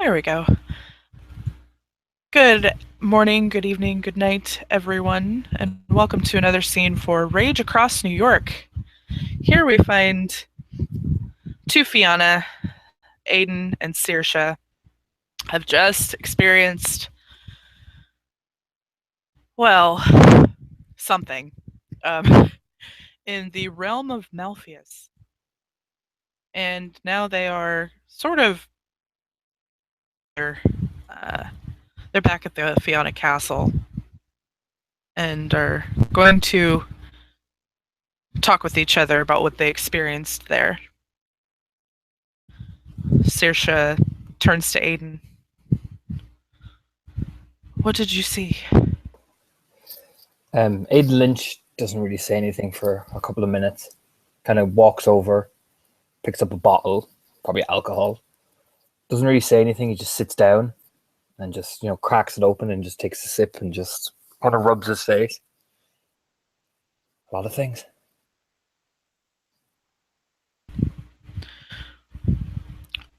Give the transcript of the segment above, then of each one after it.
There we go. Good morning, good evening, good night, everyone, and welcome to another scene for Rage Across New York. Here we find two Fianna, Aedan, and Saoirse have just experienced, well, something in the realm of Malpheus. And now they are sort of uh, they're back at the Fianna Castle and are going to talk with each other about what they experienced there. Saoirse turns to Aedan. What did you see? Aiden Lynch doesn't really say anything for a couple of minutes. Kind of walks over, picks up a bottle, probably alcohol. Doesn't really say anything. He just sits down and just cracks it open and just takes a sip and just kind of rubs his face. A lot of things.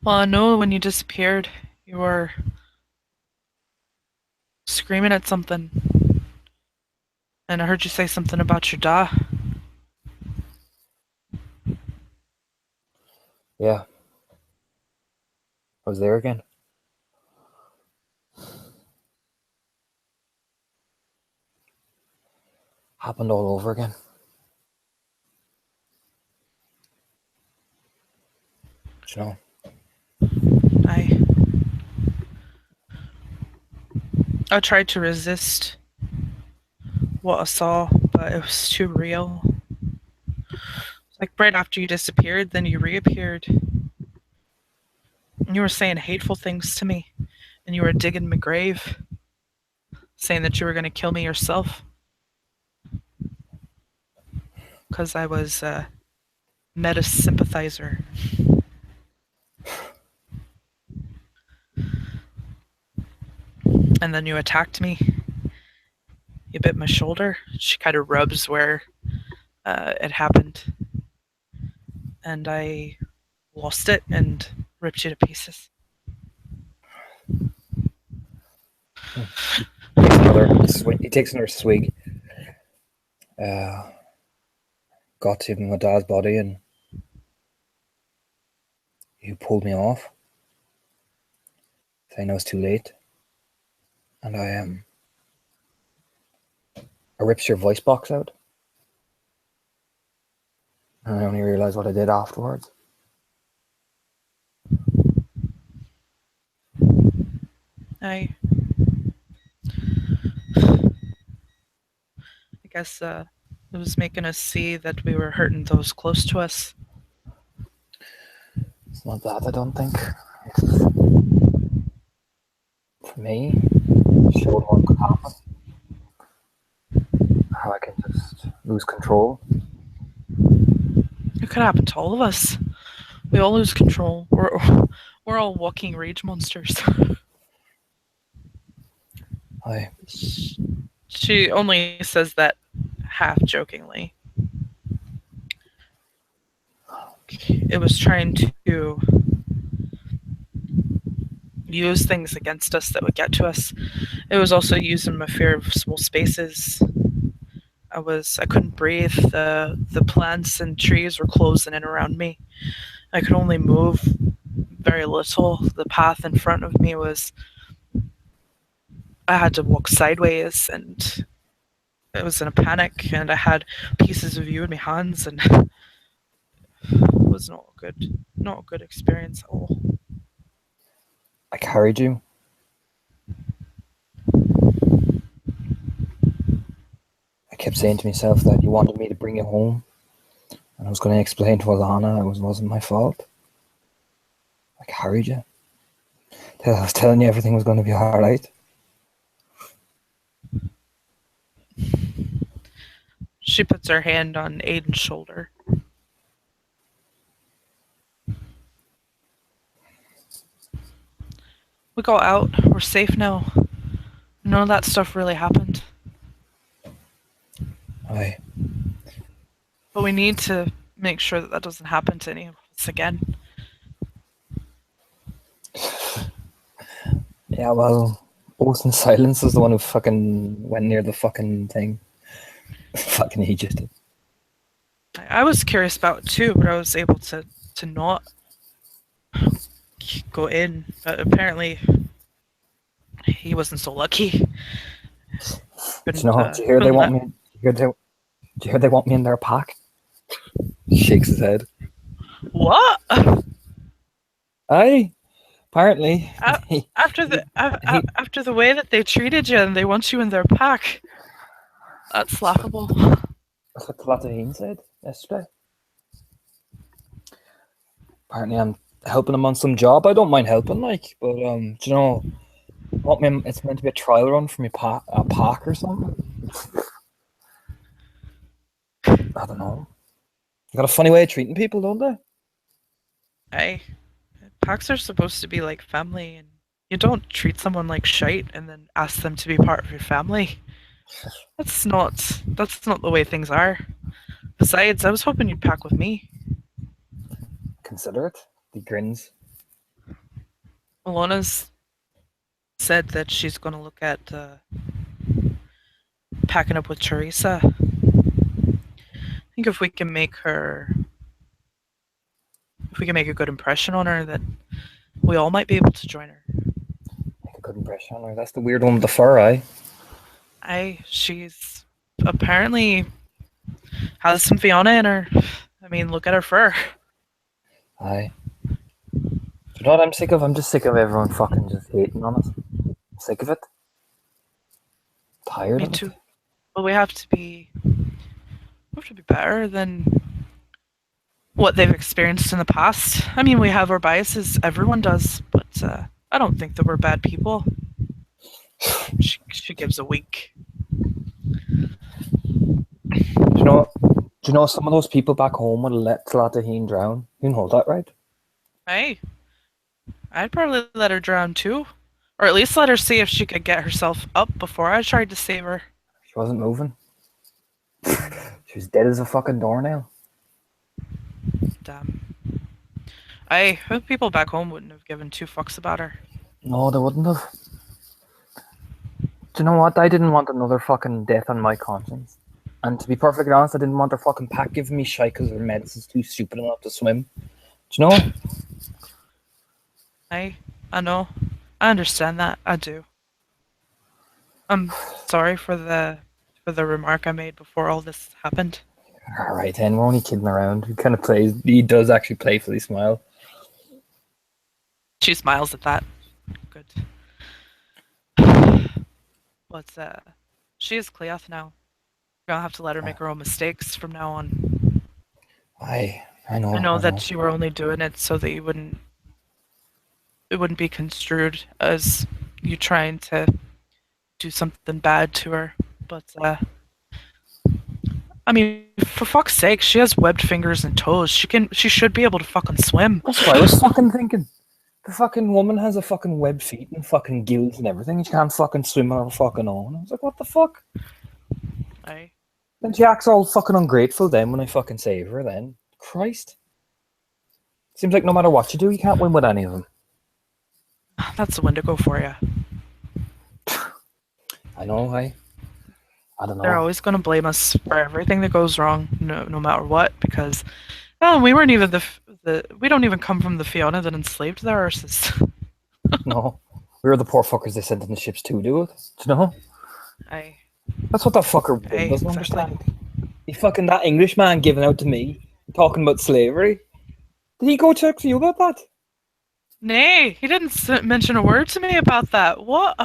Well, I know when you disappeared, you were screaming at something. And I heard you say something about your da. Yeah, I was there again. Happened all over again. You know. I I tried to resist what I saw, but it was too real. Like right after you disappeared, then you reappeared. And you were saying hateful things to me. And you were digging my grave, saying that you were going to kill me yourself. Because I was a meta sympathizer. And then you attacked me. You bit my shoulder. She kind of rubs where it happened. And I lost it and ripped you to pieces. He takes another swig. Got to my dad's body and he pulled me off, saying I was too late. And I ripped your voice box out. And I only realised what I did afterwards. I guess it was making us see that we were hurting those close to us. It's not that, I don't think. For me, it showed what could happen. How I can just lose control. It could happen to all of us. We all lose control. We're all walking rage monsters. She only says that half jokingly. It was trying to use things against us that would get to us. It was also using my fear of small spaces. I couldn't breathe. The plants and trees were closing in around me. I could only move very little. The path in front of me was I had to walk sideways, and I was in a panic, and I had pieces of you in my hands, and it was not a good experience at all. I carried you. I kept saying to myself that you wanted me to bring you home, and I was going to explain to Alonna it wasn't my fault. I carried you. I was telling you everything was going to be alright. She puts her hand on Aiden's shoulder. We got out. We're safe now. None of that stuff really happened. Aye. But we need to make sure that doesn't happen to any of us again. Yeah, well, Oath and Silence is the one who fucking went near the fucking thing. Fucking he just did. I was curious about it too, but I was able to not go in. But apparently, he wasn't so lucky. Do you know? Do you hear they Couldn't want let. me? Do you hear they want me in their pack? He shakes his head. What? Aye, apparently he, he After the way that they treated you, and they want you in their pack. That's laughable. that's what Latahine said yesterday. Apparently, I'm helping him on some job. I don't mind helping, like, but do you know? Want me? It's meant to be a trial run for me, a pack or something. I don't know. They got a funny way of treating people, don't they? Hey, packs are supposed to be like family, and you don't treat someone like shite and then ask them to be part of your family. That's not the way things are. Besides, I was hoping you'd pack with me. Consider it. He grins. Alonna's said that she's going to look at packing up with Teresa. I think if we can make a good impression on her, that we all might be able to join her. Make a good impression on her. That's the weird one with the fur, eh? She's apparently has some Fiona in her. I mean, look at her fur. Aye. Do you know what I'm sick of? I'm just sick of everyone fucking just hating on us. I'm sick of it. Tired Me of too. it. But we have to be better than what they've experienced in the past. I mean, we have our biases. Everyone does, but I don't think that we're bad people. She gives a wink. Do you know some of those people back home would let Latahine drown? You know that, right? Hey, I'd probably let her drown too. Or at least let her see if she could get herself up before I tried to save her. She wasn't moving. She was dead as a fucking doornail. Damn. I hope people back home wouldn't have given two fucks about her. No, they wouldn't have. Do you know what? I didn't want another fucking death on my conscience. And to be perfectly honest, I didn't want their fucking pack giving me shite because their medicine's too stupid enough to swim. Do you know? I know. I understand that. I do. I'm sorry for the remark I made before all this happened. Alright then, we're only kidding around. He does actually playfully smile. She smiles at that. Good. But she is Cleoth now. We're gonna have to let her make her own mistakes from now on. I know. I know that you were only doing it so that it wouldn't be construed as you trying to do something bad to her. But I mean, for fuck's sake, she has webbed fingers and toes. She should be able to fucking swim. That's what I was fucking thinking. The fucking woman has a fucking webbed feet and fucking gills and everything. She can't fucking swim on her fucking own. I was like, what the fuck? Aye. Then she acts all fucking ungrateful then when I fucking save her then. Christ. Seems like no matter what you do, you can't win with any of them. That's the Wendigo for you. I know, I don't know. They're always going to blame us for everything that goes wrong, no matter what, because we weren't even we don't even come from the Fiona that enslaved their arses. No. We were the poor fuckers they sent in the ships to do it. Do you know? Aye. That's what that fucker doesn't understand. He fucking, that English man giving out to me, talking about slavery. Did he go talk to you about that? Nay, he didn't mention a word to me about that. What?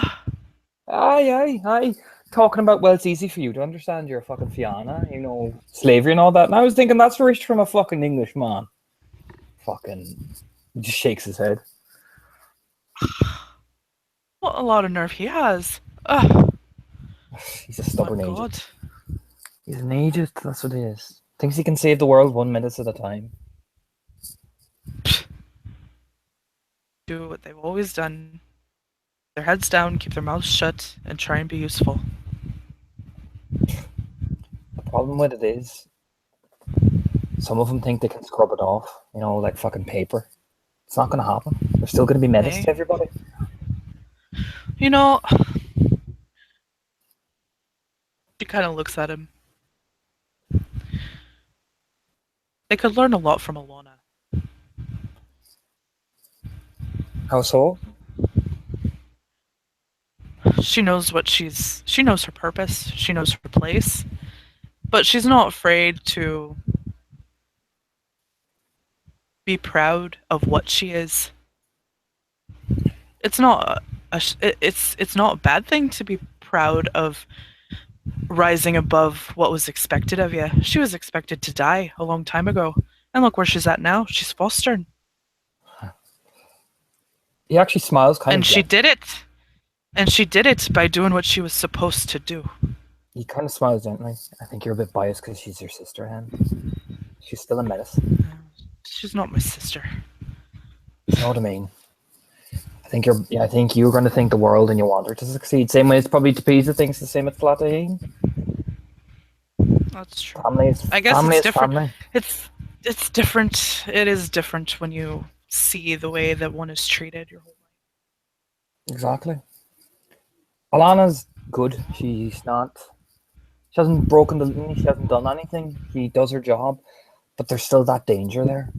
Aye. Talking about, well, it's easy for you to understand you're a fucking Fiona, you know, slavery and all that. And I was thinking, that's rich from a fucking English man. Fucking, he just shakes his head. What a lot of nerve he has. Ugh. He's a stubborn Oh agent. God. He's an agent, that's what he is. Thinks he can save the world 1 minute at a time. Do what they've always done. Their heads down, keep their mouths shut, and try and be useful. The problem with it is, some of them think they can scrub it off, you know, like fucking paper. It's not going to happen. They're still going to be menace to everybody. You know, she kind of looks at him. They could learn a lot from Alonna. How so? She knows what she knows her purpose, she knows her place, but she's not afraid to be proud of what she is. It's not it's not a bad thing to be proud of rising above what was expected of you. She was expected to die a long time ago, and look where she's at now. She's fostered, He actually smiles kind of and she gently. did it. And she did it by doing what she was supposed to do. He kind of smiles gently. I think you're a bit biased because she's your sister, Hen. She's still a menace. She's not my sister. You know what I mean? I think you're going to think the world and you want her to succeed. Same way it's probably Tapeza thinks the same at Flataheen. That's true. Family is I guess family it's is different. family. It's different. It is different when you see the way that one is treated your whole life. Exactly. Alana's good. She's not. She hasn't broken the knee. She hasn't done anything. She does her job, but there's still that danger there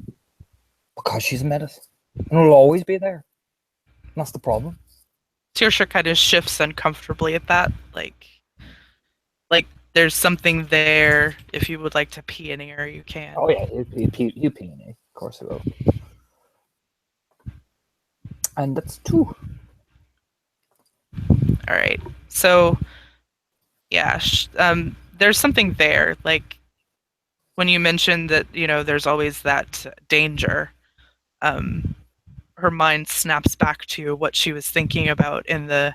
because she's a menace, and it'll always be there. And that's the problem. Saoirse kind of shifts uncomfortably at that. Like there's something there. If you would like to pee in here, you can. Oh yeah, you peony. Of course it will. And that's two. All right. So yeah, there's something there. Like when you mentioned that, there's always that danger. Um, her mind snaps back to what she was thinking about in the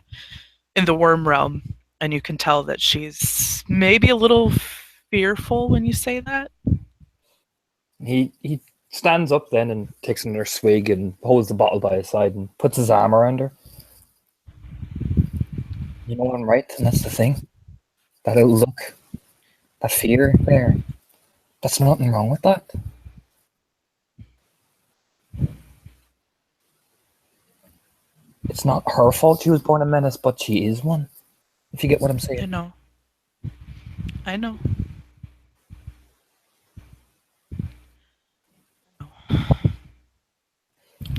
Wyrm realm, and you can tell that she's maybe a little fearful when you say that. He stands up then and takes another swig and holds the bottle by his side and puts his arm around her. You know I'm right, and that's the thing. That little look, that fear there. That's nothing wrong with that. It's not her fault she was born a menace, but she is one. If you get what I'm I saying. know. I know.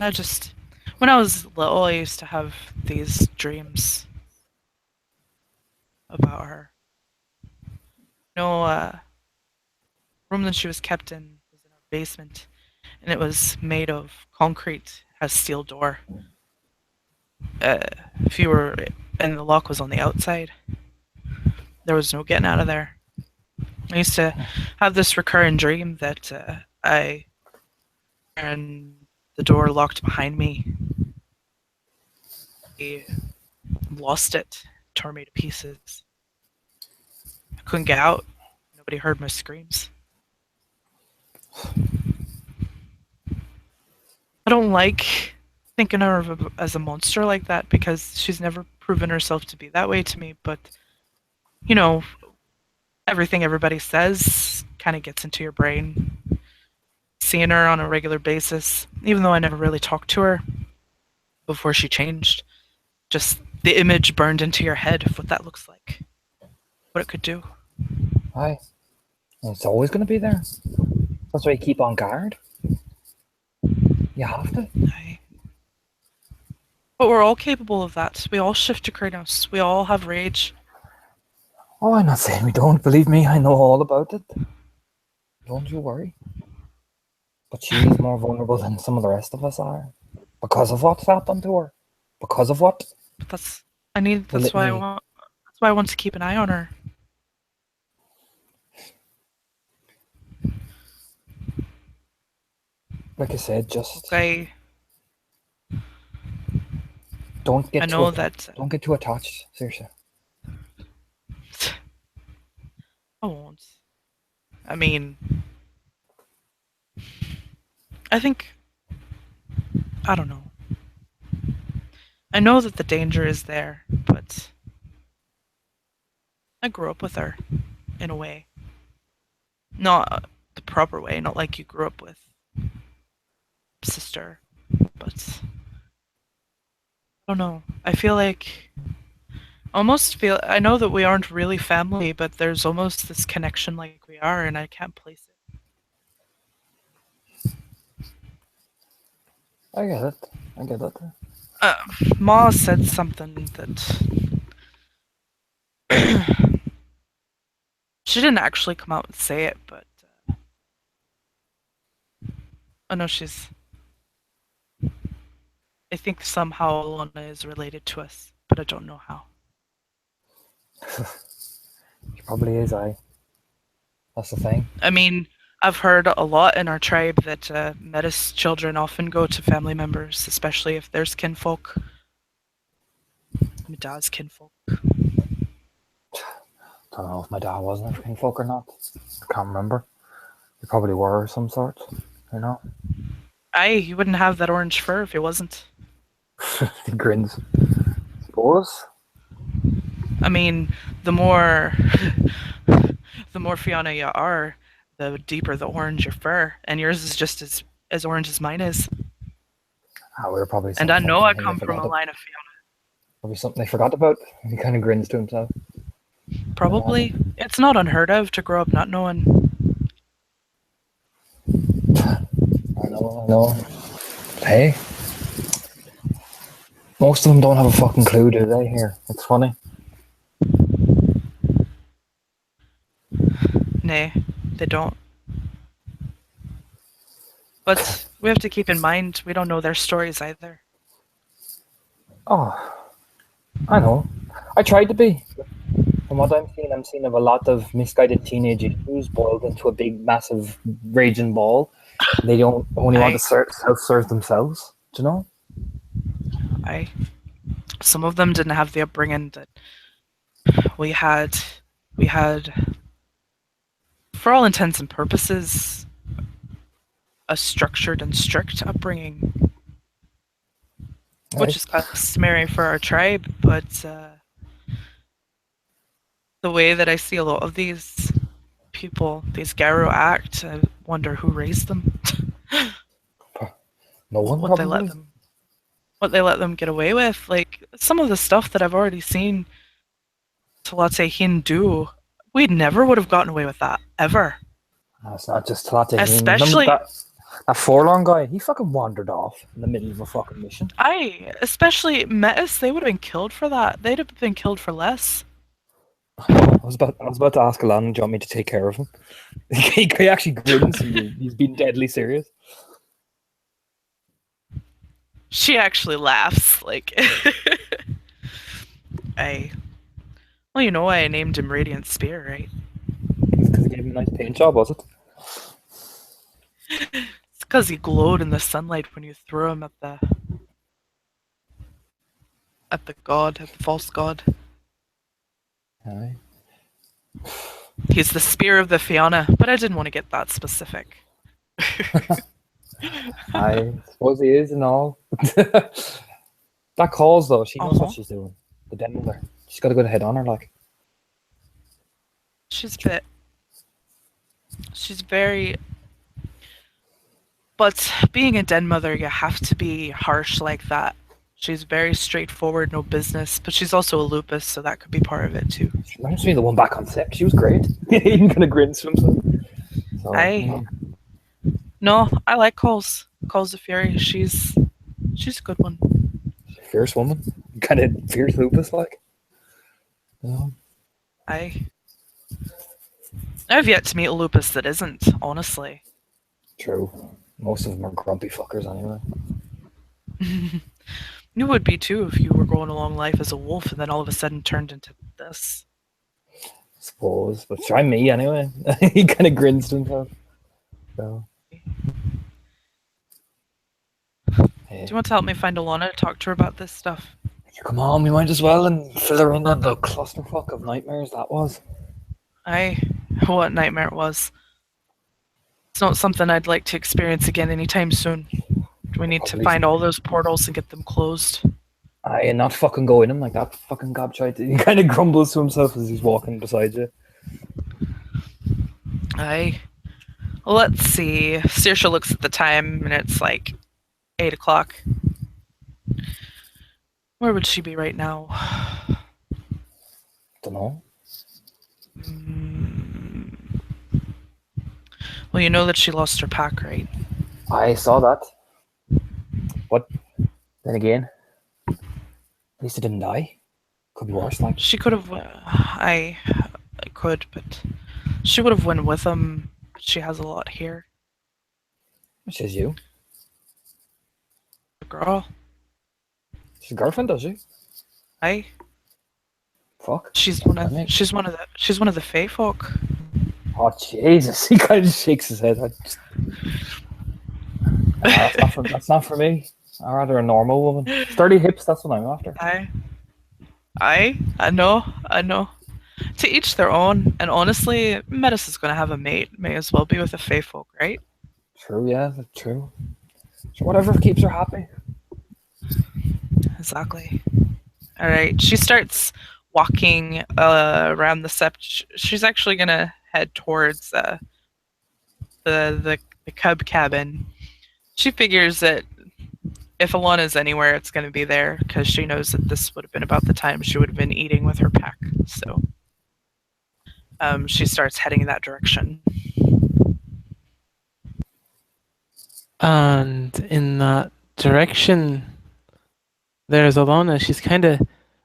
I just, when I was little, I used to have these dreams about her. Room that she was kept in was in our basement, and it was made of concrete, has steel door. Uh, if you were, and the lock was on the outside, there was no getting out of there. I used to have this recurring dream that I and the door locked behind me. I lost it, tore me to pieces. I couldn't get out. Nobody heard my screams. I don't like thinking of her as a monster like that because she's never proven herself to be that way to me. But, you know, everything everybody says kind of gets into your brain. Seeing her on a regular basis, even though I never really talked to her before she changed, just the image burned into your head of what that looks like, what it could do. Aye. And it's always going to be there. That's why you keep on guard. You have to. But we're all capable of that. We all shift to Kratos. We all have rage. Oh, I'm not saying we don't. Believe me, I know all about it. Don't you worry. But she is more vulnerable than some of the rest of us are. Because of what's happened to her. Because of what? But that's why I want to keep an eye on her. Like I said, just Okay. don't get I too know attached. that Don't get too attached, seriously. I won't. I mean, I think I don't know. I know that the danger is there, but I grew up with her in a way. Not the proper way, not like you grew up with sister, but I don't know. I feel like almost feel I know that we aren't really family, but there's almost this connection like we are, and I can't place it. I get it. I get it. Uh, Ma said something that she didn't actually come out and say it, but I know she's. I think somehow Alonna is related to us, but I don't know how. He probably is. That's the thing. I mean, I've heard a lot in our tribe that Metis children often go to family members, especially if there's kinfolk. My dad's kinfolk. Don't know if my dad wasn't a folk or not. I can't remember. He probably were of some sort. You know. Aye, you wouldn't have that orange fur if he wasn't. He grins. Suppose. I mean, the more the more Fiona you are, the deeper the orange your fur, and yours is just as orange as mine is. Ah, we were probably And I something know I they come from forgot a about. line of Fiona. Probably something they forgot about. He kind of grins to himself. Probably. It's not unheard of to grow up not knowing. I know. I know. Hey, most of them don't have a fucking clue, do they? Here, it's funny. Nay, they don't. But we have to keep in mind we don't know their stories either. Oh, I know. I tried to be. From what I'm seeing of a lot of misguided teenage issues boiled into a big, massive, raging ball. They don't only want to I, self-serve themselves. Do you know? I, some of them didn't have the upbringing that we had. We had, for all intents and purposes, a structured and strict upbringing, which Right? is customary for our tribe. But the way that I see a lot of these people, these Garo act, I wonder who raised them. No one what they let probably. them what they let them get away with. Like some of the stuff that I've already seen to let's say Hindu, we never would have gotten away with that ever. No, it's not just Talatahine. Remember Especially that forlorn guy? He fucking wandered off in the middle of a fucking mission. especially Metis, they would have been killed for that. They'd have been killed for less. I was about to ask Alana, do you want me to take care of him? He actually grins. He's been deadly serious. She actually laughs. Like I well, you know why I named him Radiant Spear, right? Because he gave him a nice paint job, was it? It's because he glowed in the sunlight when you threw him at the god, at the false god. Aye. He's the spear of the Fiona, but I didn't want to get that specific. I suppose he is and all. That calls though, she knows Uh-huh. what she's doing. The den mother. She's got a good head on her, like. She's bit. She's very. But being a den mother, you have to be harsh like that. She's very straightforward, no business, but she's also a lupus, so that could be part of it too. She reminds me of the one back on set. She was great. He kind of grins to himself. So, I no, I like Coles. Coles the Fury. She's a good one. fierce woman. Kind of fierce lupus, like. Yeah. I I've yet to meet a lupus that isn't, honestly. True. Most of them are grumpy fuckers anyway. You would be too if you were going along life as a wolf and then all of a sudden turned into this. Suppose. But try me anyway. He kind of grins to himself. So. Hey. Do you want to help me find Alonna to talk to her about this stuff? Come on, we might as well and fill her in on the clusterfuck of nightmares that was. What nightmare it was. It's not something I'd like to experience again anytime soon. We need to find all those portals and get them closed. Aye, and not fucking go in him like that fucking gobshite. He kind of grumbles to himself as he's walking beside you. Aye. Let's see. Saoirse looks at the time and it's like 8 o'clock. Where would she be right now? Don't know. Well, you know that she lost her pack, right? I saw that. But then again, at least it didn't die. Could be worse, like. She could have. I could, but she would have went with him. She has a lot here. Which is you. The girl. She's a girlfriend, does she? I. Fuck. She's one of. I mean, She's one of the Fae folk. oh Jesus! He kind of shakes his head. That's not for me. I'd rather a normal woman. Sturdy hips. That's what I'm after. I know. I know. To each their own. And honestly, Metis is going to have a mate. May as well be with a Fae folk, right? True. Yeah. True. So whatever keeps her happy. Exactly. All right. She starts walking around the sept. She's actually gonna head towards the cub cabin. She figures that if Alonna's anywhere, it's gonna be there because she knows that this would have been about the time she would have been eating with her pack. So she starts heading in that direction. And in that direction, there's Alonna. She's kind of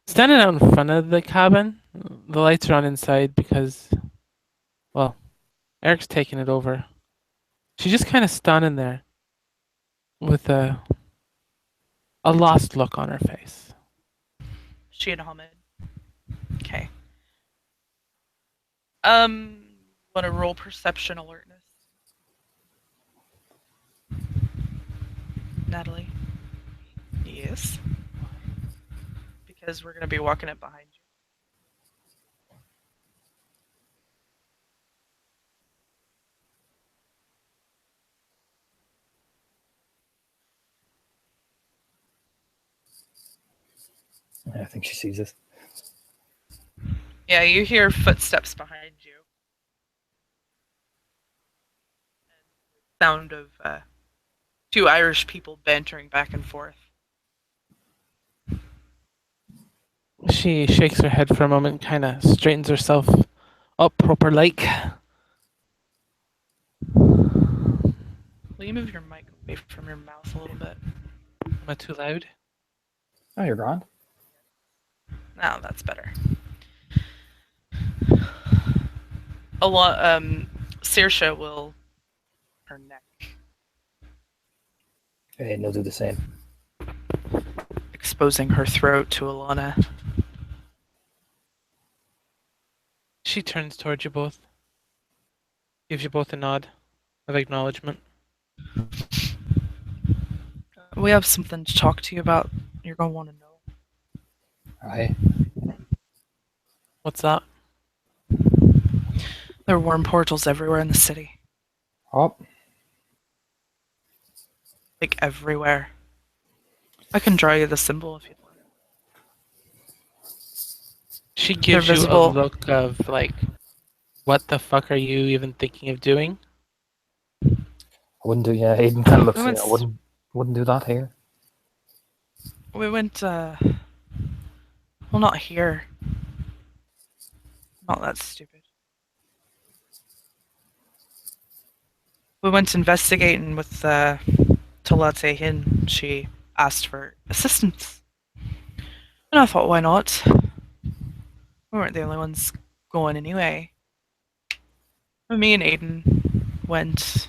standing out in front of the cabin. The lights are on inside because, well, Eric's taking it over. She's just kind of standing there with a lost look on her face. She and Hamid. Okay. Want to roll perception alertness? Natalie. Yes. Because we're gonna be walking it behind you. I think she sees us. Yeah, you hear footsteps behind you. And the sound of two Irish people bantering back and forth. She shakes her head for a moment, kind of straightens herself up proper like. Will you move your mic away from your mouth a little bit? Am I too loud? Oh, you're grand. Now that's better. A lot. Saoirse will her neck, And they'll do the same. exposing her throat to Alonna. She turns towards you both, gives you both a nod of acknowledgement. We have something to talk to you about. You're gonna want to know. Aye. What's that? There are worm portals everywhere in the city. Oh, Like everywhere. I can draw you the symbol if you'd like. She gives They're you a visible. look of like, what the fuck are you even thinking of doing? I wouldn't do. Yeah, Aiden kind of looks. We I wouldn't do that here. We went, well, not here. Not that stupid. We went investigating with Talat. She asked for assistance. And I thought, why not? We weren't the only ones going anyway. Me and Aiden went.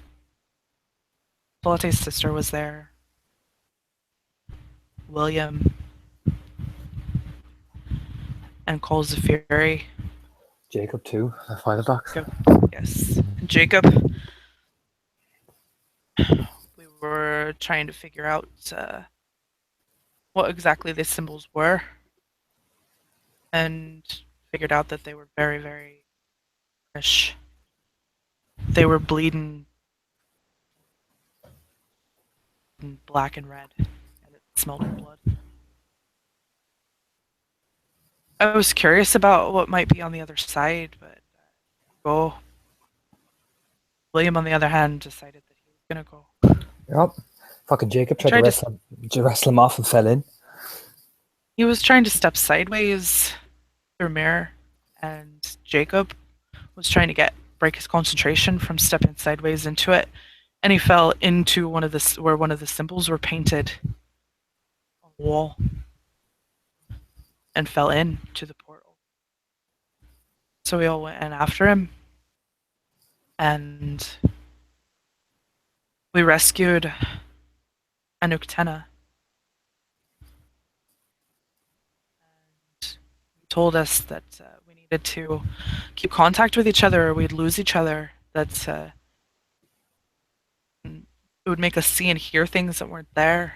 Talat's sister was there. William. And Cole's the Fury. Jacob too. The fire dogs. Yes. Jacob. We were trying to figure out what exactly the symbols were. And figured out that they were very, very fresh. They were bleeding black and red. And it smelled of blood. I was curious about what might be on the other side, but William, on the other hand, decided that he was gonna go. Yep. Fucking Jacob tried to wrestle him off and fell in. He was trying to step sideways through a mirror, and Jacob was trying to break his concentration from stepping sideways into it, and he fell into where one of the symbols were painted on the wall, and fell into the portal. So we all went in after him, and we rescued Anuktena. And he told us that we needed to keep contact with each other or we'd lose each other, that it would make us see and hear things that weren't there.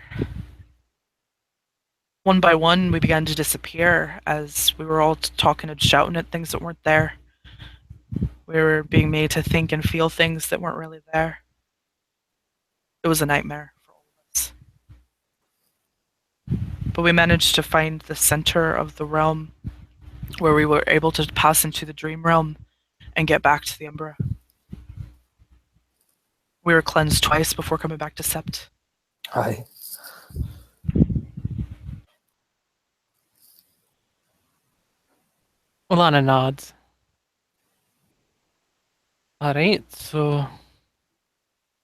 One by one, we began to disappear as we were all talking and shouting at things that weren't there. We were being made to think and feel things that weren't really there. It was a nightmare for all of us. But we managed to find the center of the realm where we were able to pass into the dream realm and get back to the Umbra. We were cleansed twice before coming back to Sept. Aye. Alonna nods. Alright, so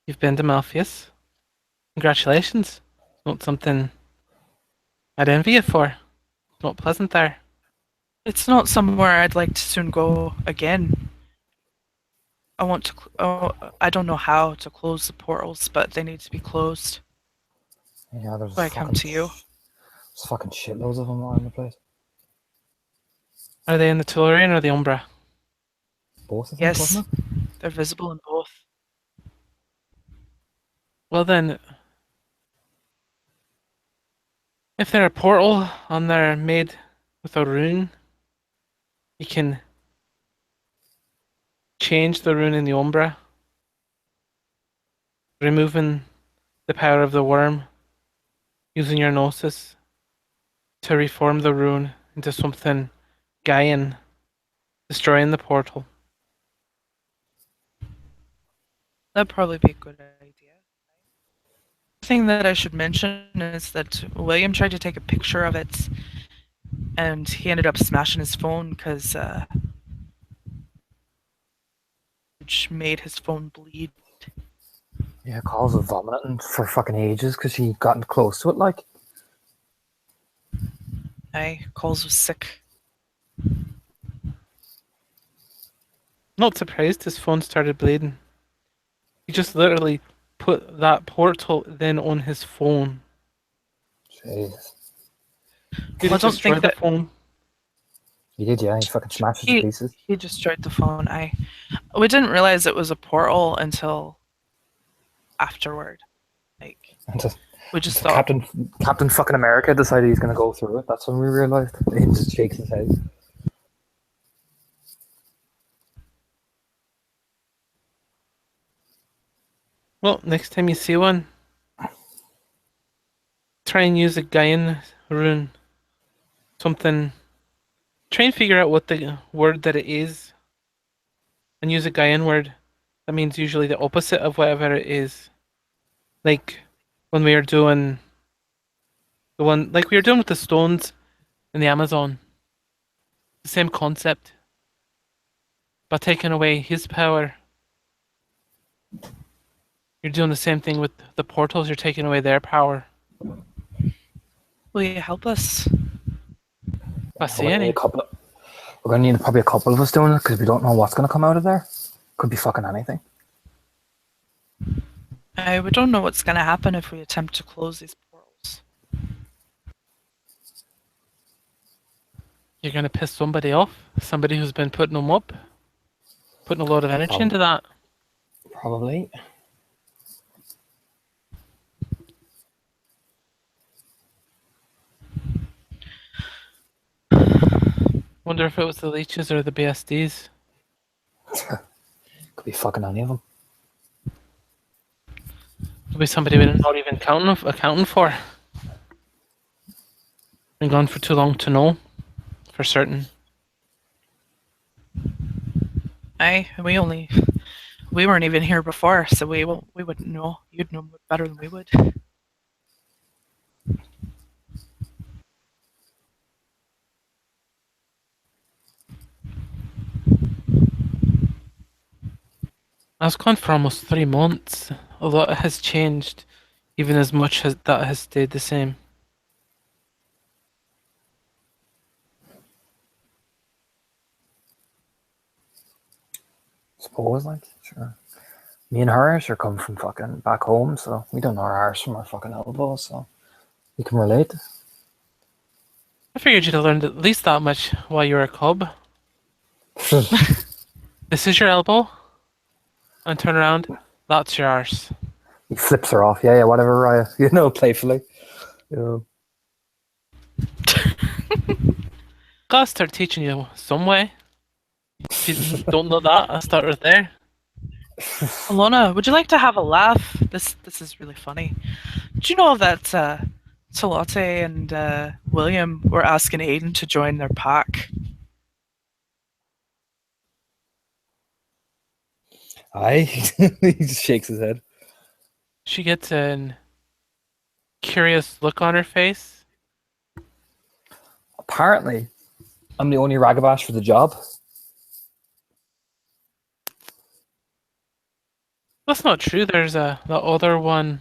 you've been to Malpheus. Congratulations. It's not something I'd envy you for. It's not pleasant there. It's not somewhere I'd like to soon go again. I want to. I don't know how to close the portals, but they need to be closed. Yeah, there's So I come to you. There's fucking shitloads of them all in the place. Are they in the Tellurian or the Umbra? Both of them, Yes, wasn't it? they're visible in both. Well then, if they're a portal and they're made with a rune, you can change the rune in the Umbra, removing the power of the Wyrm, using your Gnosis to reform the rune into something Gaian, destroying the portal. That'd probably be a good idea. The thing that I should mention is that William tried to take a picture of it, and he ended up smashing his phone because which made his phone bleed. Yeah, Carl's was vomiting for fucking ages because he gotten close to it, like. Coles was sick. Not surprised his phone started bleeding. He just literally put that portal then on his phone. Jesus. Did Well, I it don't destroy think the that phone? He did, yeah. He fucking smashed it to pieces. he destroyed the phone. We didn't realize it was a portal until afterward. Like And just, we just thought Captain fucking America decided he's going to go through it. That's when we realized. He just shakes his head. Well, next time you see one, try and use a Gaian rune. Something. Try and figure out what the word that it is, and use a Gaian word. That means usually the opposite of whatever it is. Like when we were doing the one, like we were doing with the stones in the Amazon. The same concept, but taking away his power. You're doing the same thing with the portals. You're taking away their power. will you help us? I see any. We're going to need probably a couple of us doing it because we don't know what's going to come out of there. Could be fucking anything. We don't know what's going to happen if we attempt to close these portals. You're gonna piss somebody off. Somebody who's been putting them up, putting a lot of energy into that. Probably. Wonder if it was the leeches or the BSDs. Could be fucking any of them. Could be somebody we're not even accounting for. Been gone for too long to know for certain. We weren't even here before, so we wouldn't know. You'd know better than we would. I was gone for almost 3 months. A lot has changed, even as much as that has stayed the same. Suppose, like, sure. Me and her sure come from fucking back home, so we don't know our arse from our fucking elbows, so we can relate. I figured you'd have learned at least that much while you were a cub. This is your elbow. And turn around. That's your arse. He flips her off. Yeah, whatever, Raya. You know, playfully. You Gotta start teaching you some way. If you don't know that, I'll start right there. Alonna, would you like to have a laugh? This is really funny. Did you know that Talote and William were asking Aiden to join their pack? Aye. He just shakes his head. She gets a curious look on her face. Apparently, I'm the only ragabash for the job. That's not true. There's the other one.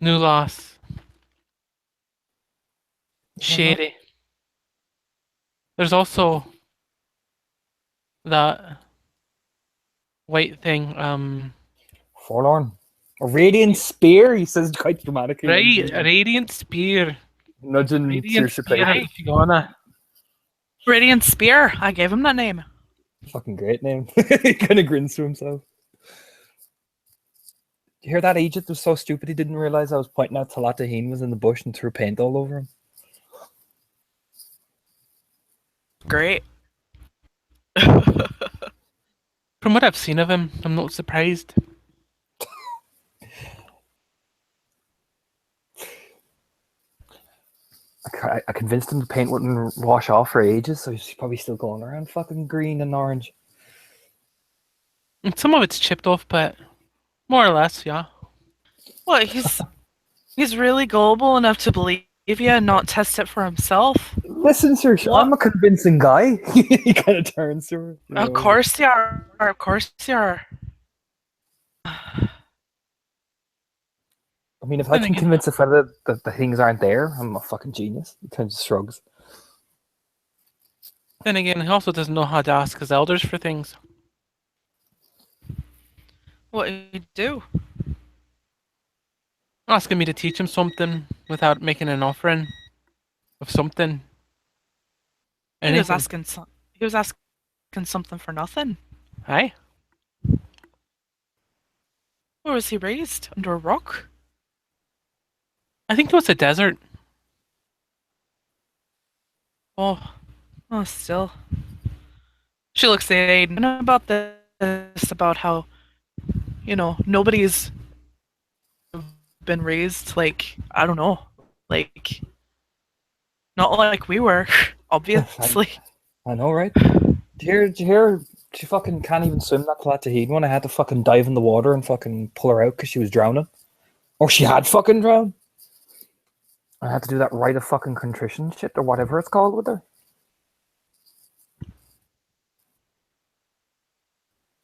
New loss. Shady. There's also that white thing. Forlorn. A radiant spear, he says quite dramatically. Right, a radiant spear. Nudging Radiant Saoirse spear. Playful. If you wanna. Radiant Spear. I gave him that name. Fucking great name. He kind of grins to himself. You hear that Egypt was so stupid he didn't realize I was pointing out Talatahine was in the bush and threw paint all over him. Great. From what I've seen of him, I'm not surprised. I convinced him the paint wouldn't wash off for ages, so he's probably still going around fucking green and orange. And some of it's chipped off, but more or less, yeah. Well, he's really gullible enough to believe you and not test it for himself. Listen, Saoirse, I'm a convincing guy. He kind of turns to her. Of course you are. Of course you are. I mean, if I can convince a fella that the things aren't there, I'm a fucking genius. He kind of just shrugs. Then again, he also doesn't know how to ask his elders for things. What do you do? Asking me to teach him something without making an offering of something. He was asking something for nothing. Aye. Where was he raised? Under a rock? I think it was a desert. Oh, still. She looks at Aiden about this, about how, nobody's been raised like, I don't know, like, not like we were, obviously. I know, right? Did you hear? She fucking can't even swim, that Talatahine one. I had to fucking dive in the water and fucking pull her out because she was drowning. Or she had fucking drowned. I had to do that rite of fucking contrition shit or whatever it's called with her.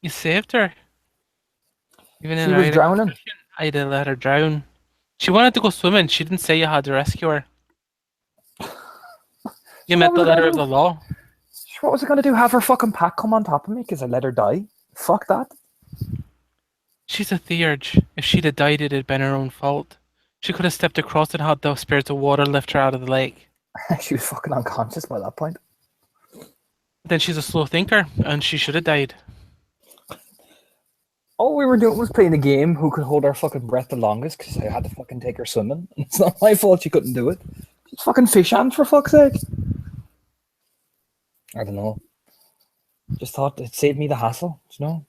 You saved her. Even She was drowning. I'd have let her drown. She wanted to go swimming. She didn't say you had to rescue her. You met the letter of the law. What was I going to do? Have her fucking pack come on top of me because I let her die? Fuck that. She's a theurge. If she'd have died, it'd have been her own fault. She could have stepped across and had the spirits of water lift her out of the lake. She was fucking unconscious by that point. Then she's a slow thinker, and she should have died. All we were doing was playing a game who could hold our fucking breath the longest because I had to fucking take her swimming. It's not my fault she couldn't do it. It's fucking fish hand, for fuck's sake. I don't know. Just thought it saved me the hassle, you know?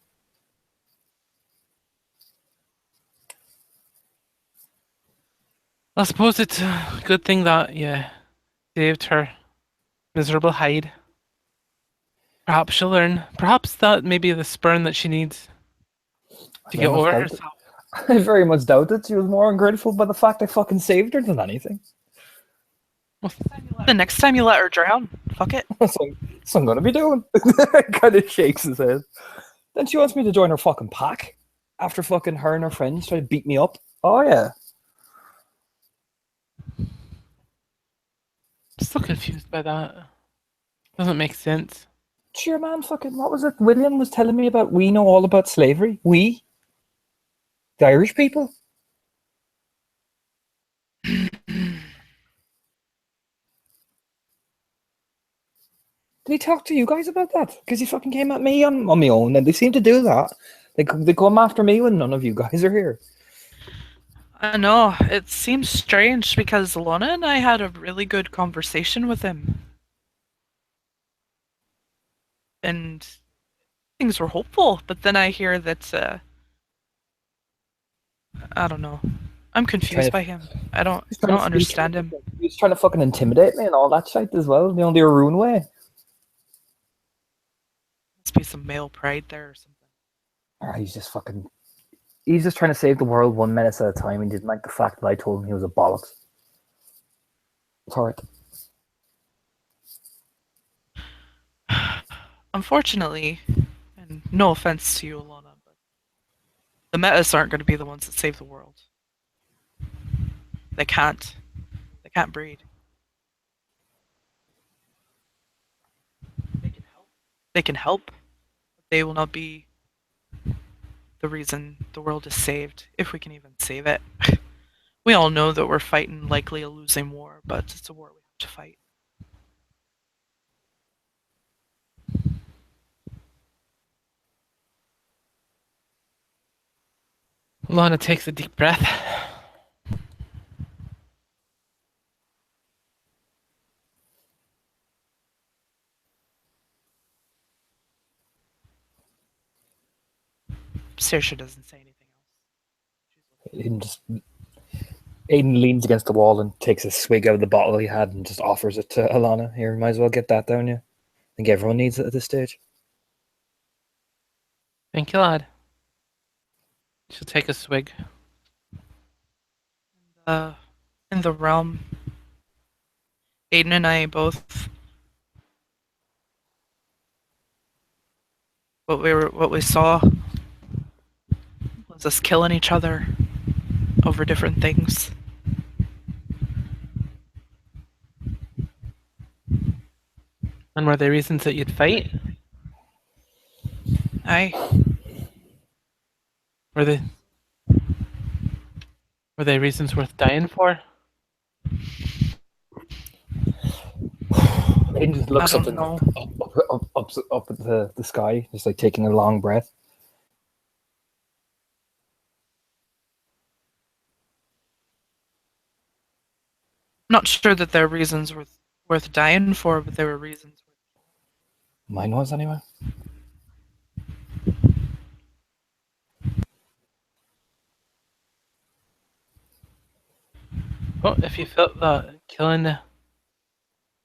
I suppose it's a good thing that you saved her miserable hide. Perhaps she'll learn. Perhaps that may be the spurn that she needs to get over herself. I very much doubt it. She was more ungrateful by the fact I fucking saved her than anything. The next time you let her drown, fuck it. That's what I'm going to be doing. Kind of shakes his head. Then she wants me to join her fucking pack after fucking her and her friends try to beat me up. Oh yeah. I'm still confused by that. Doesn't make sense. Sure, man. Fucking what was it? William was telling me about. We know all about slavery. We, the Irish people. Did he talk to you guys about that? Because he fucking came at me on my own, and they seem to do that. They come after me when none of you guys are here. I know, it seems strange because Alonna and I had a really good conversation with him. And things were hopeful, but then I hear that, I don't know. I'm confused by him. I don't understand him. He's trying to fucking intimidate me and all that shit as well. The Arun way. Must be some male pride there or something. He's just fucking. He's just trying to save the world 1 minute at a time, and didn't like the fact that I told him he was a bollocks. It's alright. Unfortunately, and no offense to you, Alonna, but the Metas aren't going to be the ones that save the world. They can't. They can't breed. They can help, but they will not be the reason the world is saved, if we can even save it. We all know that we're fighting likely a losing war, but it's a war we have to fight. Lana takes a deep breath. Saoirse doesn't say anything else. Aedan leans against the wall and takes a swig out of the bottle he had and just offers it to Alonna. Here, might as well get that down you. I think everyone needs it at this stage. Thank you, lad. She'll take a swig. In the realm, Aedan and I both what we saw was us killing each other over different things. And were there reasons that you'd fight? Aye. Were they reasons worth dying for? Aedan just looks up don't know. up at the sky, just like taking a long breath. Not sure that there are reasons worth dying for, but there were reasons. Mine was anyway. Well, if you felt that killing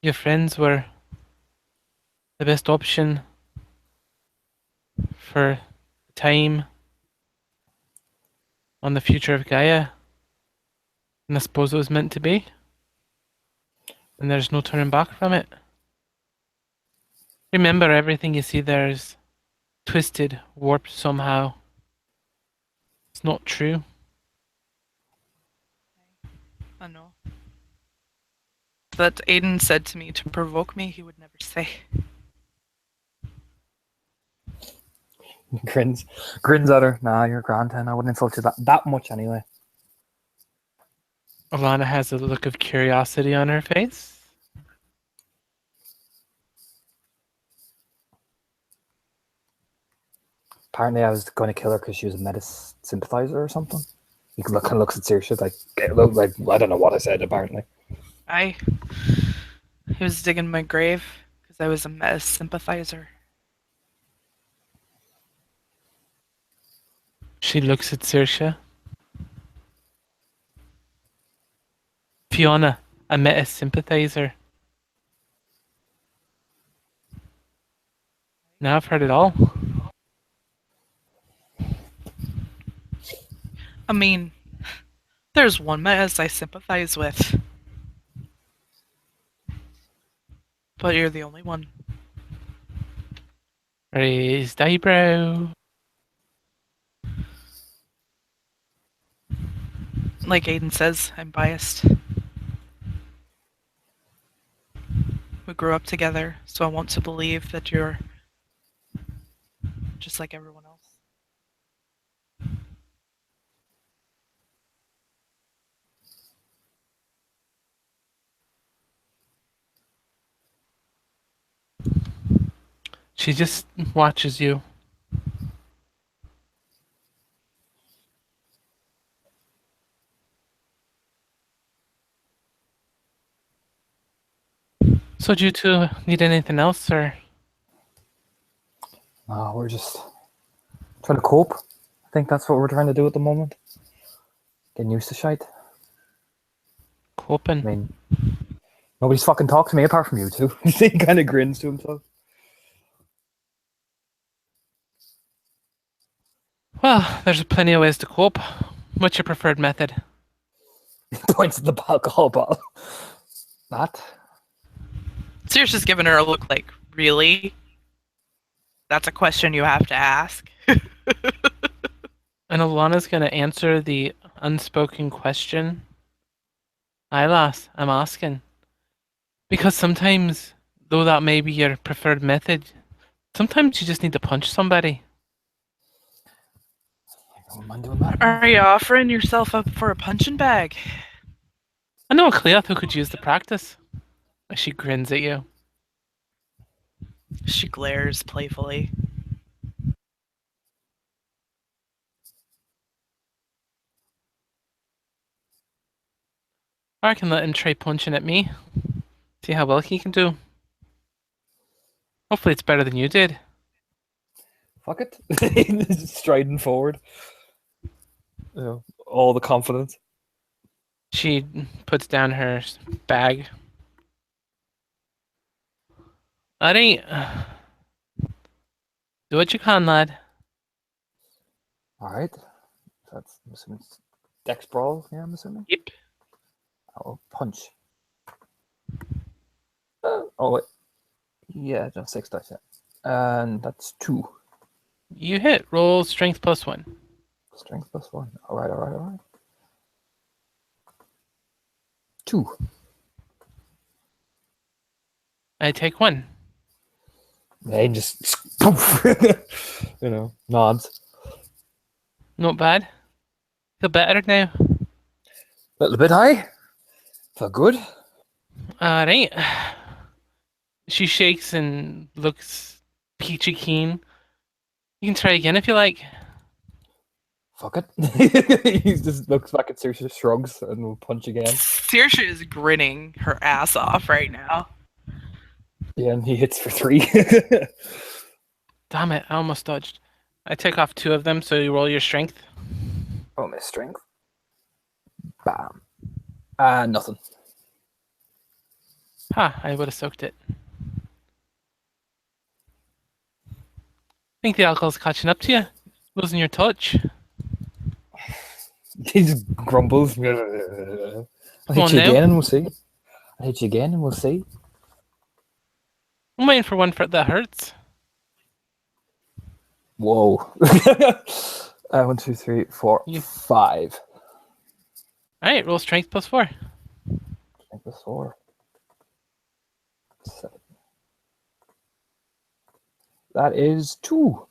your friends were the best option for time on the future of Gaia, and I suppose it was meant to be, and there's no turning back from it. Remember, everything you see there is twisted, warped somehow. It's not true. I know. That Aedan said to me to provoke me, he would never say. Grins at her. Nah, you're grand, and I wouldn't insult you that much anyway. Alana has a look of curiosity on her face. Apparently, I was going to kill her because she was a Metis sympathizer or something. He kind of looks at Saoirse like I don't know what I said. Apparently, He was digging my grave because I was a Metis sympathizer. She looks at Saoirse. Fiona, a Metis sympathizer. Now I've heard it all. I mean, there's one Metis I sympathize with. But you're the only one. Raised eyebrow. Like Aiden says, I'm biased. We grew up together, so I want to believe that you're just like everyone else. She just watches you. So do you two need anything else, or? No, we're just trying to cope. I think that's what we're trying to do at the moment. Getting used to shite. Coping. I mean, nobody's fucking talked to me apart from you two. He kind of grins to himself. Well, there's plenty of ways to cope. What's your preferred method? Points at the alcohol bottle. That? Saoirse just giving her a look like, really? That's a question you have to ask. And Alana's gonna answer the unspoken question. Eyelass, I'm asking. Because sometimes, though that may be your preferred method, sometimes you just need to punch somebody. I don't mind doing that. Are you offering yourself up for a punching bag? I know a Cleoth who could use the practice. She grins at you. She glares playfully. Or I can let him try punching at me. See how well he can do. Hopefully it's better than you did. Fuck it. Striding forward. You know, all the confidence. She puts down her bag. Alright. Do what you can, lad. Alright. That's, I'm assuming it's Dex Brawl, yeah, I'm assuming. Yep. I'll punch. Oh, wait. Yeah, just 6 dice, yeah. And that's 2. You hit. Roll strength +1. Strength +1. Alright. 2. I take 1. And just poof, you know, nods. Not bad. Feel better now. A little bit high. Felt good. Alright. She shakes and looks peachy keen. You can try again if you like. Fuck it. He just looks back at Saoirse, shrugs, and will punch again. Saoirse is grinning her ass off right now. Yeah, and he hits for 3. Damn it, I almost dodged. I take off 2 of them, so you roll your strength. Oh, my strength. Bam. Nothing. Ha, I would have soaked it. Think the alcohol's catching up to you? Losing your touch? He just grumbles. I'll hit on you now. again and we'll see. I'll hit you again and we'll see. I'm waiting for one that hurts. Whoa. 1, 2, 3, 4, You- 5. Alright, roll strength +4. Strength +4. 7. That is 2.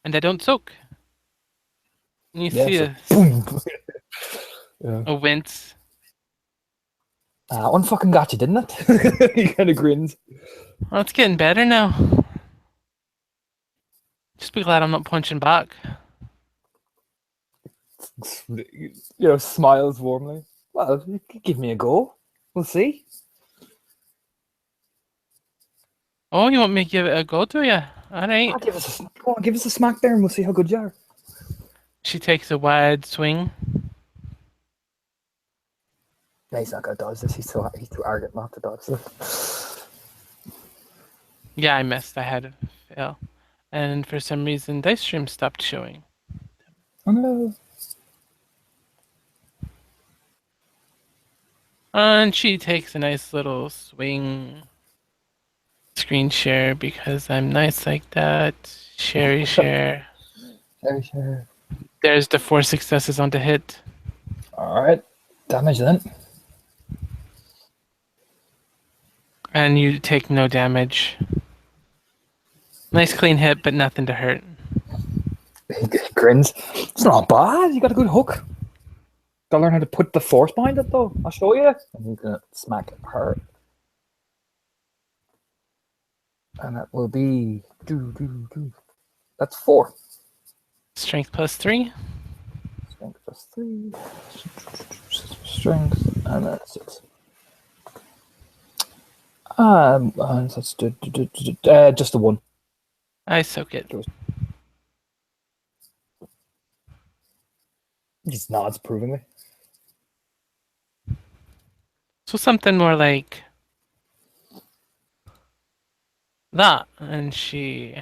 And I don't soak. And you Yeah, see so boom. Yeah. a wince. That one fucking got you, didn't it? He kind of grins. Well, it's getting better now. Just be glad I'm not punching back. You know, smiles warmly. Well, you could give me a go. We'll see. Oh, you want me to give it a go, do you? Alright. Go on, give us a smack there and we'll see how good you are. She takes a wide swing. No, he's not going to dodge this. He's too arrogant not to dodge this. Yeah, I missed. I had a fail. And for some reason, Dice Stream stopped showing. Oh no. And she takes a nice little swing. Screen share because I'm nice like that. Share. Very sure. There's the 4 successes on the hit. Alright. Damage then. And you take no damage. Nice clean hit, but nothing to hurt. He grins. It's not bad. You got a good hook. Gotta learn how to put the force behind it, though. I'll show you. And he's gonna smack her. And that will be... That's 4. Strength +3. Strength +3. Strength. And that's 6. And that's just a 1. I soak it. He just nods approvingly. So something more like that. And she...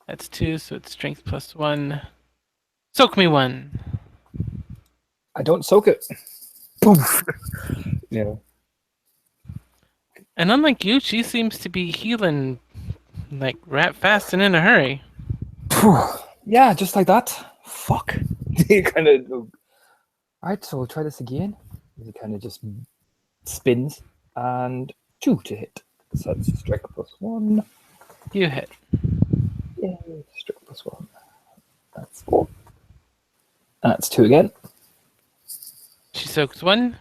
That's 2, so it's strength +1. Soak me 1. I don't soak it. Poof. Yeah. And unlike you, she seems to be healing like rat fast and in a hurry. Yeah, just like that. Fuck. He kind of... Alright, so we'll try this again. He kind of just spins and 2 to hit. So that's strength +1. You hit. Yay, strength +1. That's 4. And that's 2 again. She soaks 1.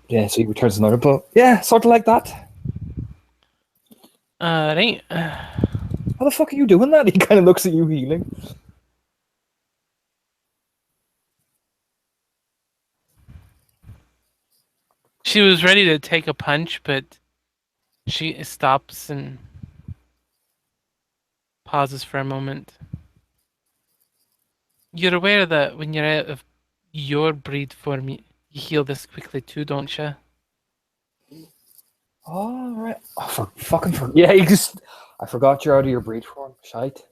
Yeah, so he returns another blow. Yeah, sort of like that. Right. How the fuck are you doing that? He kind of looks at you healing. She was ready to take a punch, but she stops and pauses for a moment. You're aware that when you're out of your breed form, you heal this quickly too, don't you? Oh, right. Oh, yeah, you just... I forgot you're out of your breed form. Shite.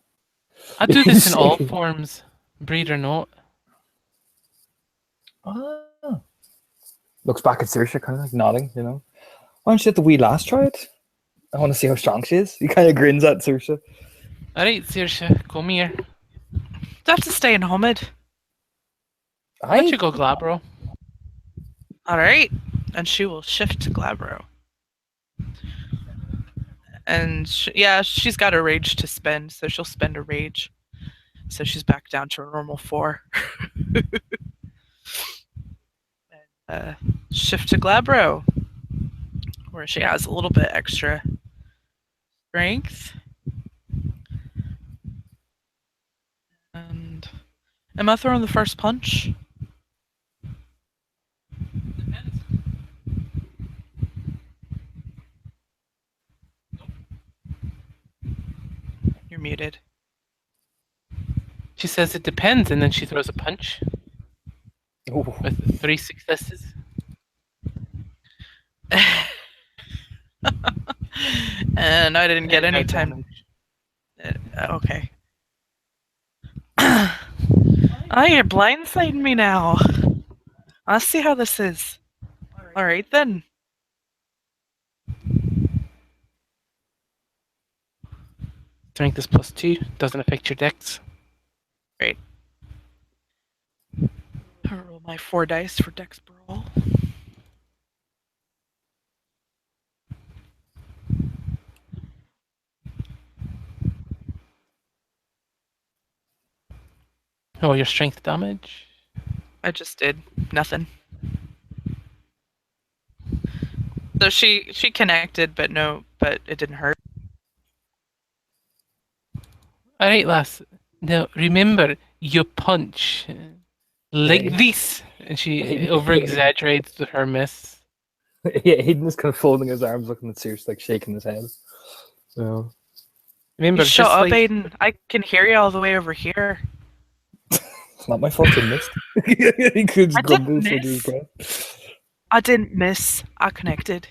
I do this in all forms, breed or not. Ah. Looks back at Saoirse, kind of like nodding, you know. Why don't you let the wee lass try it? I want to see how strong she is. He kind of grins at Saoirse. Alright, Saoirse, come here. Do I have to stay in Homid? Why don't you go Glabro? Alright. And she will shift to Glabro. And she's got a rage to spend, so she'll spend a rage. So she's back down to a normal 4. And, shift to Glabro, where she has a little bit extra strength. And am I throwing the first punch? You're muted. She says it depends, and then she throws a punch. Ooh. With 3 successes. And I didn't get And any no time. damage. Okay. You're blindsiding me now. I'll see how this is. Alright then. Strength is +2, doesn't affect your dex. Great. I'll roll my 4 dice for Dex Brawl. Oh, your strength damage? I just did nothing. So she connected, but it didn't hurt. Alright, lass. Now, remember, you punch. Like Yeah. this! And she over-exaggerates with her miss. Yeah, Hayden kind of folding his arms, looking at Saoirse, like shaking his head. So... Remember, You shut just up, like... Aiden. I can hear you all the way over here. It's not my fault you missed. He could I grumble didn't under his miss. breath. I didn't miss. I connected.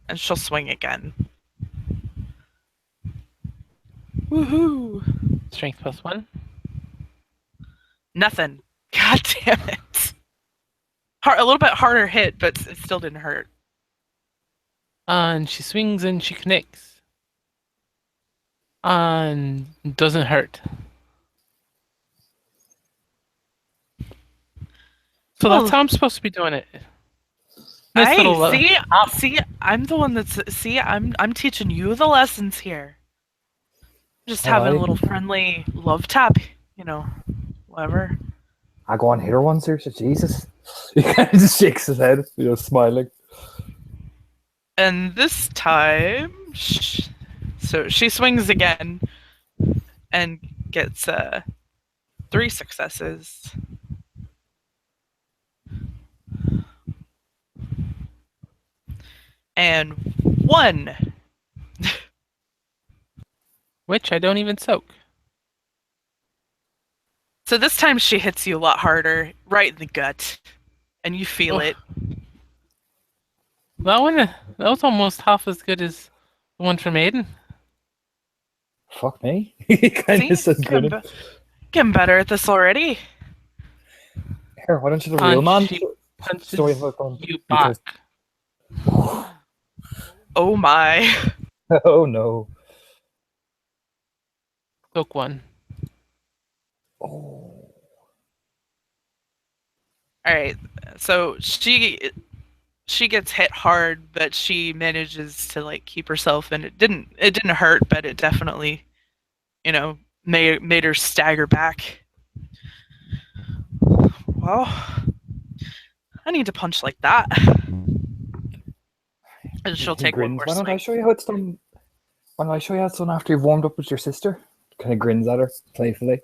And she'll swing again. Woohoo! Strength +1. Nothing. God damn it. A little bit harder hit, but it still didn't hurt. And she swings and she connects. And doesn't hurt. So Well, that's how I'm supposed to be doing it. Nice Hey, little. see, I'm the one I'm teaching you the lessons here. Just having a Aye. little friendly love tap, whatever. I go on, hit her once, Saoirse. Jesus. He kind of just shakes his head, smiling. And this time, so she swings again and gets 3 successes. And 1. Which I don't even soak. So this time she hits you a lot harder, right in the gut, and you feel Ugh. it. That was almost half as good as the one from Aedan. Fuck me. He kind See, of says grinning. getting better at this already. Here, why don't you the real man? She punches Story of my you back. Oh my. Oh no. Soak 1. Oh. All right. So she gets hit hard, but she manages to like keep herself, and it didn't hurt, but it definitely, made her stagger back. Well, I need to punch like that. And she'll He take one grins. more Why don't I swing. show you how it's done? Why don't I show you how it's done after you've warmed up with your sister? Kind of grins at her playfully.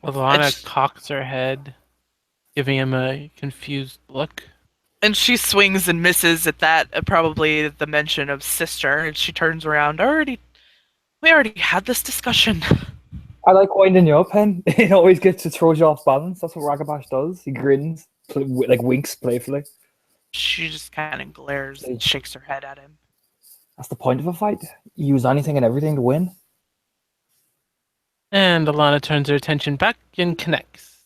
Alonna cocks her head, giving him a confused look. And she swings and misses at that, probably the mention of sister, and she turns around. We already had this discussion. I like winding you up, Hen. It always throws you off balance. That's what Ragabash does. He grins, like winks playfully. She just kind of glares and shakes her head at him. That's the point of a fight. You use anything and everything to win. And Alonna turns her attention back and connects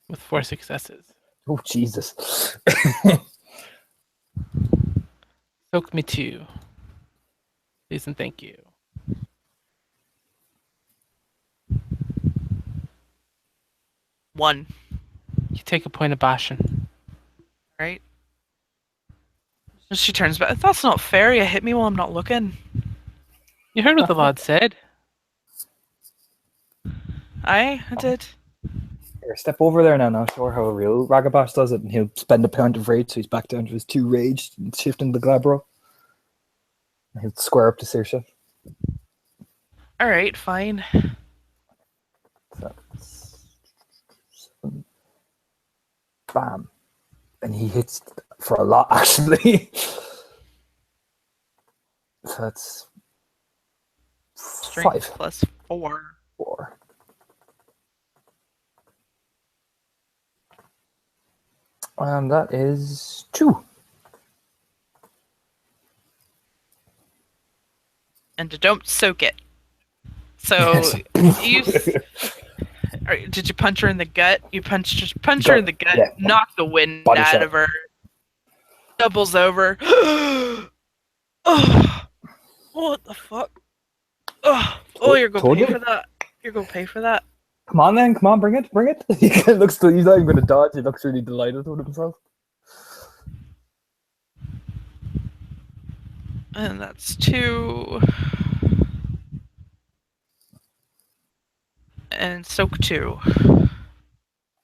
with 4 successes. Oh, Jesus. Soak me 2. Please and thank you. One. You take a point of bashing. Right? And she turns back. That's not fair. You hit me while I'm not looking. You heard what the lad said. I did. Here, step over there now. Now show her how a real Ragabash does it, and he'll spend a point of rage, so he's back down to his 2 rage, and shifting the Glabro. And he'll square up to Saoirse. All right, fine. Bam. And he hits for a lot, actually. So that's Strength 5. plus 4. 4. And that is 2. And don't soak it. So did you punch her in the gut? You punch her in the gut, yeah. knock the wind Body out shot. of her. Doubles over. What the fuck? Oh, you're gonna Told pay you. for that. You're gonna pay for that. Come on then, come on, bring it. He kind of looks, he's not even going to dodge, he looks really delighted with himself. And that's 2. And soak 2.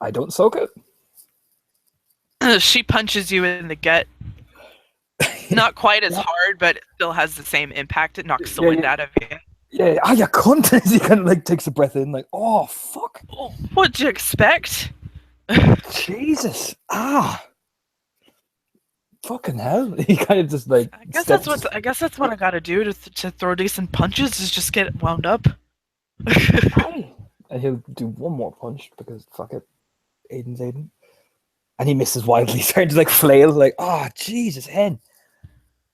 I don't soak it. She punches you in the gut. Not quite as hard, but it still has the same impact. It knocks the wind out of you. Yeah, you cunt. He kind of like takes a breath in, like, oh, fuck. Oh, what'd you expect? Jesus. Fucking hell. He kind of just like. I guess that's what I gotta do to throw decent punches is just get wound up. And he'll do one more punch because fuck it. Aedan's Aedan. And he misses wildly, starting to like flail, like, oh, Jesus, Hen.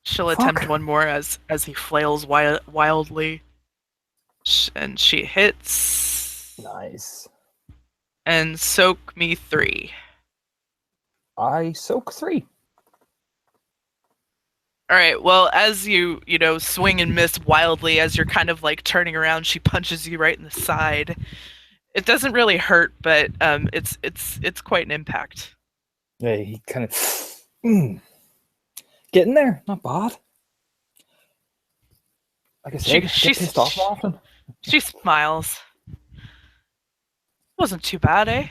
She'll attempt one more as he flails wildly. And she hits. Nice. And soak me 3. I soak 3. All right. Well, as you swing and miss wildly, as you're kind of like turning around, she punches you right in the side, It doesn't really hurt, but it's quite an impact. Yeah, he kind of getting there. Not bad. Like I said, get pissed off more often. She smiles. Wasn't too bad, eh?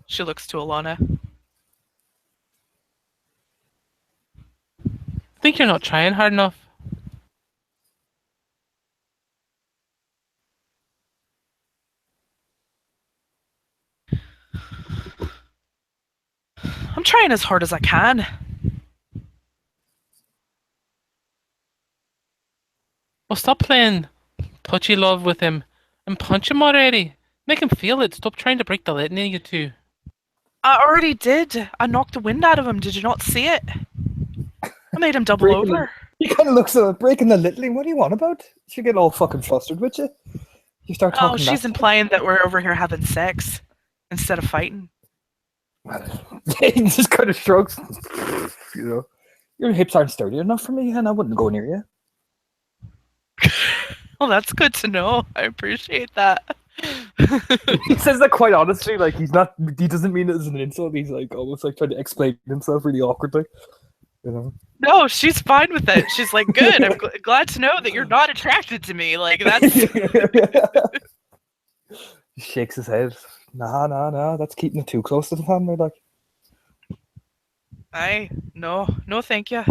She looks to Alonna. I think you're not trying hard enough. I'm trying as hard as I can. Well, stop playing touchy love with him and punch him already. Make him feel it. Stop trying to break the litany, you two. I already did. I knocked the wind out of him. Did you not see it? I made him double Breaking over. He kind of looks at it, breaking the litany. What do you want about? She get all fucking flustered with you. You start talking. Oh, she's implying that we're over here having sex instead of fighting. He just kind of shrugs. You know, your hips aren't sturdy enough for me, and I wouldn't go near you. Well, that's good to know. I appreciate that. He says that quite honestly, like he's not. He doesn't mean it as an insult. He's like almost like trying to explain himself really awkwardly. You know. No, she's fine with it. She's like, good. I'm glad to know that you're not attracted to me. Like that's. He shakes his head. Nah. That's keeping it too close to the family. Like. No, thank you.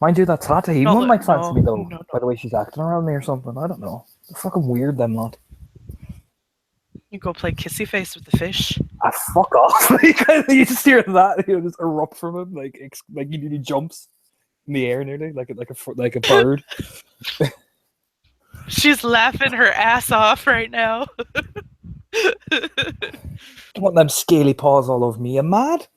Mind you, that Tata, he No, might fancy me though. no. By the way she's acting around me or something. I don't know. They're fucking weird, them lot. You go play kissy face with the fish. Ah, fuck off! You just hear that, just erupt from him, like he nearly jumps in the air, nearly like a bird. She's laughing her ass off right now. Don't want them scaly paws all over me. You mad?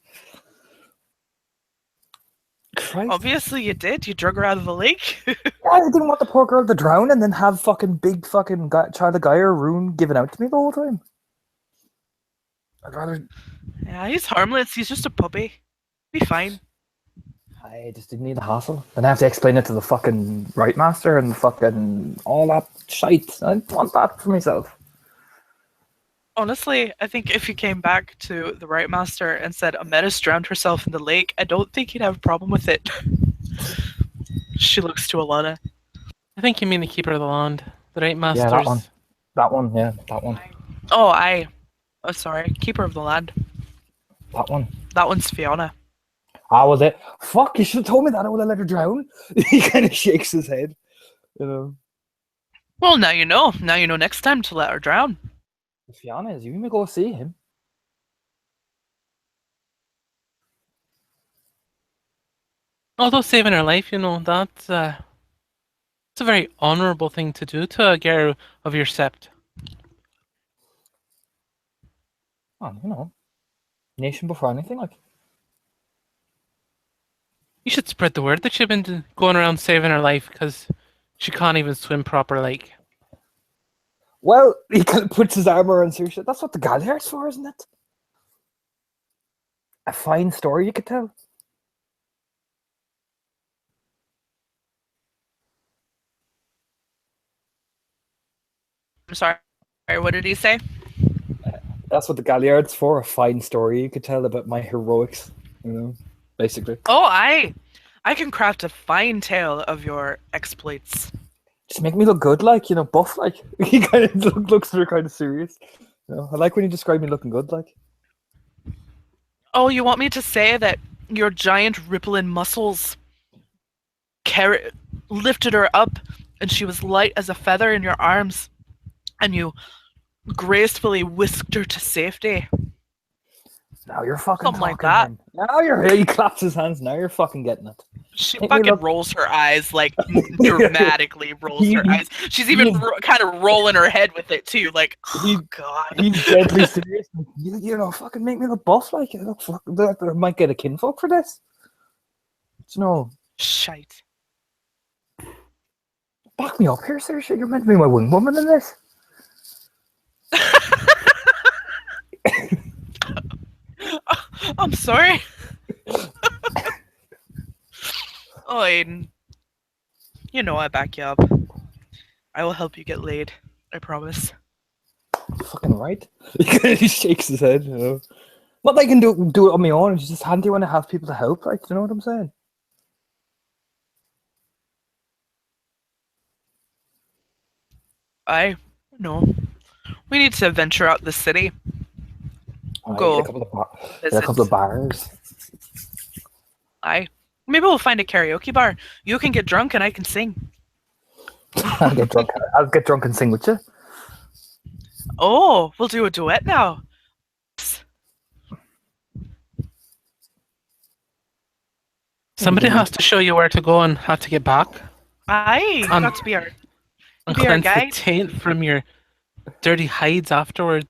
Christ. Obviously, you did. You drug her out of the lake. I didn't want the poor girl to drown and then have fucking big fucking Charlie Guy or Rune giving out to me the whole time. I'd rather. Yeah, he's harmless. He's just a puppy. Be fine. I just didn't need the hassle. Then I have to explain it to the fucking right master and fucking all that shite. I didn't want that for myself. Honestly, I think if you came back to the right master and said Ametis drowned herself in the lake, I don't think he'd have a problem with it. She looks to Alonna. I think you mean the keeper of the land. The right masters. Yeah, that one. That one, yeah, that one. Oh, sorry. Keeper of the land. That one. That one's Fiona. Ah, was it? Fuck, you should have told me that. I would have let her drown. He kind of shakes his head. You know. Well, now you know. Now you know next time to let her drown. Fiona is, you may go see him. Although saving her life, that's it's a very honourable thing to do to a girl of your sept. Oh, nation before anything, like. You should spread the word that you've been going around saving her life because she can't even swim proper, like. Well, he kind of puts his armor on Saoirse. That's what the Galliard's for, isn't it? A fine story, you could tell. I'm sorry. What did he say? That's what the Galliard's for, a fine story you could tell about my heroics, basically. Oh, I can craft a fine tale of your exploits. Just make me look good, like, buff, like. He kind of looks kind of serious. I like when you describe me looking good, like. Oh, you want me to say that your giant rippling muscles lifted her up and she was light as a feather in your arms and you gracefully whisked her to safety? Now you're fucking something like talking, that. Man. Now he claps his hands. Now you're fucking getting it. She fucking rolls her eyes, like dramatically rolls her eyes. She's even kind of rolling her head with it too, like, oh god. He's deadly serious. Fucking make me look buff, like. I might get a kinfolk for this. Shite. Back me up here, Saoirse. You're meant to be my wing woman in this. I'm sorry. Oh, Aedan. I back you up. I will help you get laid. I promise. Fucking right. He shakes his head. You know, not that I can do it on my own. It's just handy when I have people to help. Like, you know what I'm saying? I no. We need to venture out the city. Aye, Go get a couple of visit. bars. Aye. Maybe we'll find a karaoke bar. You can get drunk and I can sing. I'll get drunk. I'll get drunk and sing with you. Oh, we'll do a duet now. Somebody has to show you where to go and how to get back. Aye, Um, got to be our And be our cleanse the guide. taint from your dirty hides afterwards.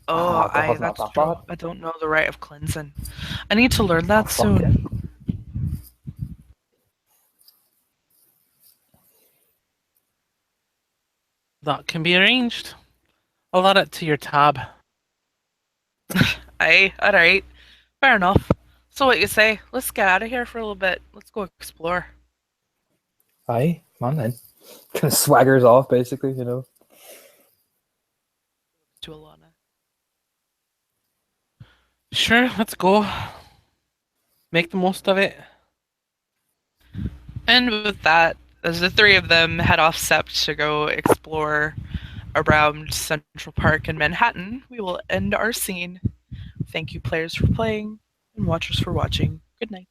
Oh, God, that's not that true. bad. I don't know the rite of cleansing. I need to learn that fuck soon. yeah. That can be arranged. I'll add it to your tab. Aye, alright. Fair enough. So what you say? Let's get out of here for a little bit. Let's go explore. Aye, come on then. Kind of swaggers off, basically, you know. To Alonna. Sure, let's go. Make the most of it. And with that, as the three of them head off Sept to go explore around Central Park in Manhattan, we will end our scene. Thank you, players, for playing, and watchers for watching. Good night.